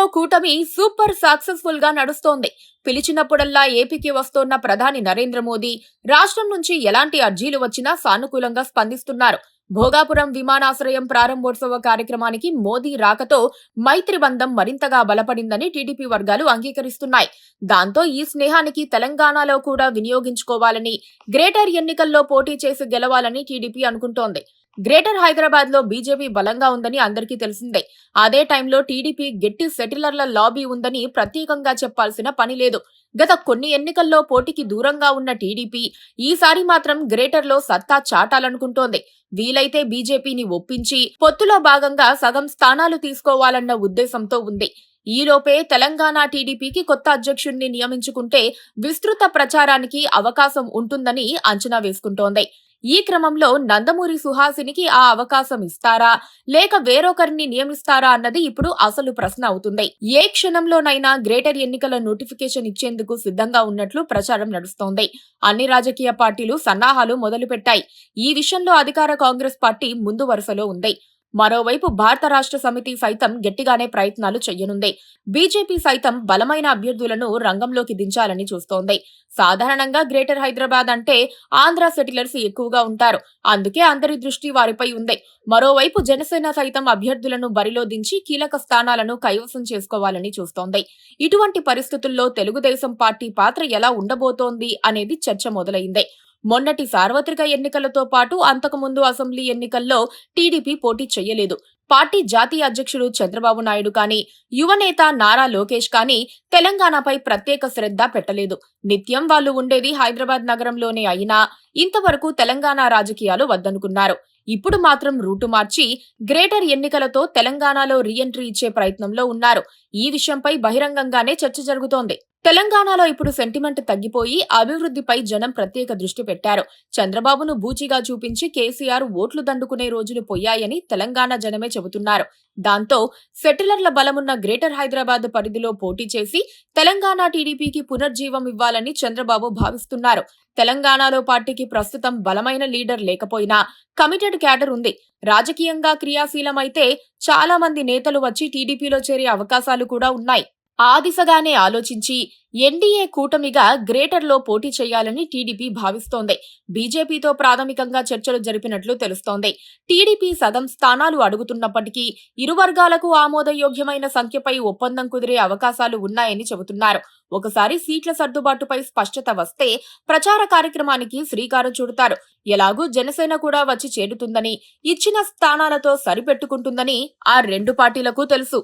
కూటమి super successful గా నడుస్తోంది. పిలిచినప్పుడల్లా ఏపీకి వస్తోన్న ప్రధాని నరేంద్ర మోదీ రాష్ట్రం నుంచి ఎలాంటి అర్జీలు వచ్చినా సానుకూలంగా స్పందిస్తున్నారు. భోగాపురం విమానాశ్రయం ప్రారంభోత్సవ కార్యక్రమానికి మోదీ రాకతో మైత్రి బంధం మరింతగా బలపడిందని టీడీపీ వర్గాలు అంగీకరిస్తున్నాయి. దాంతో ఈ స్నేహానికి తెలంగాణలో కూడా వినియోగించుకోవాలని, గ్రేటర్ ఎన్నికల్లో పోటీ చేసి గెలవాలని టీడీపీ అనుకుంటోంది. గ్రేటర్ హైదరాబాద్ లో బీజేపీ బలంగా ఉందని అందరికీ తెలిసిందే. అదే టైంలో టీడీపీ గట్టి సెటిలర్ల లాబీ ఉందని ప్రత్యేకంగా చెప్పాల్సిన పని లేదు. గత కొన్ని ఎన్నికల్లో పోటీకి దూరంగా ఉన్న టీడీపీ ఈసారి మాత్రం గ్రేటర్ లో సత్తా చాటాలనుకుంటోంది. వీలైతే బీజేపీని ఒప్పించి పొత్తులో భాగంగా సగం స్థానాలు తీసుకోవాలన్న ఉద్దేశంతో ఉంది. ఈలోపే తెలంగాణ టీడీపీకి కొత్త అధ్యక్షుడిని నియమించుకుంటే విస్తృత ప్రచారానికి అవకాశం ఉంటుందని అంచనా వేసుకుంటోంది. ఈ క్రమంలో నందమూరి సుహాసినికి ఆ అవకాశం ఇస్తారా లేక వేరొకరిని నియమిస్తారా అన్నది ఇప్పుడు అసలు ప్రశ్న అవుతుంది. ఏ క్షణంలోనైనా గ్రేటర్ ఎన్నికల నోటిఫికేషన్ ఇచ్చేందుకు సిద్ధంగా ఉన్నట్లు ప్రచారం నడుస్తోంది. అన్ని రాజకీయ పార్టీలు సన్నాహాలు మొదలుపెట్టాయి. ఈ విషయంలో అధికార కాంగ్రెస్ పార్టీ ముందు వరుసలో ఉంది. మరోవైపు భారత రాష్ట్ర సమితి సైతం గట్టిగానే ప్రయత్నాలు చేయనుంది. బీజేపీ సైతం బలమైన అభ్యర్థులను రంగంలోకి దించాలని చూస్తోంది. సాధారణంగా గ్రేటర్ హైదరాబాద్ అంటే ఆంధ్ర సెటిలర్స్ ఎక్కువగా ఉంటారు. అందుకే అందరి దృష్టి వారిపై ఉంది. మరోవైపు జనసేన సైతం అభ్యర్థులను బరిలో దించి కీలక స్థానాలను కైవసం చేసుకోవాలని చూస్తోంది. ఇటువంటి పరిస్థితుల్లో తెలుగుదేశం పార్టీ పాత్ర ఎలా ఉండబోతోంది అనేది చర్చ మొదలైంది. మొన్నటి సార్వత్రిక ఎన్నికలతో పాటు అంతకుముందు అసెంబ్లీ ఎన్నికల్లో టీడీపీ పోటీ చేయలేదు. పార్టీ జాతీయ అధ్యక్షుడు చంద్రబాబు నాయుడు కానీ, యువనేత నారా లోకేష్ కానీ తెలంగాణపై ప్రత్యేక శ్రద్ధ పెట్టలేదు. నిత్యం వాళ్లు ఉండేది హైదరాబాద్ నగరంలోనే అయినా ఇంతవరకు తెలంగాణ రాజకీయాలు వద్దనుకున్నారు. ఇప్పుడు మాత్రం రూటు మార్చి గ్రేటర్ ఎన్నికలతో తెలంగాణలో రీఎంట్రీ ఇచ్చే ప్రయత్నంలో ఉన్నారు. ఈ విషయంపై బహిరంగంగానే చర్చ జరుగుతోంది. తెలంగాణలో ఇప్పుడు సెంటిమెంట్ తగ్గిపోయి అభివృద్ధిపై జనం ప్రత్యేక దృష్టి పెట్టారు. చంద్రబాబును బూచిగా చూపించి కేసీఆర్ ఓట్లు దండుకునే రోజులు పోయాయని తెలంగాణ జనమే చెబుతున్నారు. దాంతో సెటిలర్ల బలమున్న గ్రేటర్ హైదరాబాద్ పరిధిలో పోటీ చేసి తెలంగాణ టీడీపీకి పునర్జీవం ఇవ్వాలని చంద్రబాబు భావిస్తున్నారు. తెలంగాణలో పార్టీకి ప్రస్తుతం బలమైన లీడర్ లేకపోయినా కమిటెడ్ క్యాడర్ ఉంది. రాజకీయంగా క్రియాశీలమైతే చాలా మంది నేతలు వచ్చి టీడీపీలో చేరే అవకాశాలు కూడా ఉన్నాయి. ఆ దిశగానే ఆలోచించి ఎన్డీఏ కూటమిగా గ్రేటర్లో పోటీ చేయాలని టీడీపీ భావిస్తోంది. బీజేపీతో ప్రాథమికంగా చర్చలు జరిపినట్లు తెలుస్తోంది. టీడీపీ సగం స్థానాలు అడుగుతున్నప్పటికీ ఇరు వర్గాలకు ఆమోదయోగ్యమైన సంఖ్యపై ఒప్పందం కుదిరే అవకాశాలు ఉన్నాయని చెబుతున్నారు. ఒకసారి సీట్ల సర్దుబాటుపై స్పష్టత వస్తే ప్రచార కార్యక్రమానికి శ్రీకారం చుడతారు. ఎలాగూ జనసేన కూడా వచ్చి చేరుతుందని, ఇచ్చిన స్థానాలతో సరిపెట్టుకుంటుందని ఆ రెండు పార్టీలకు తెలుసు.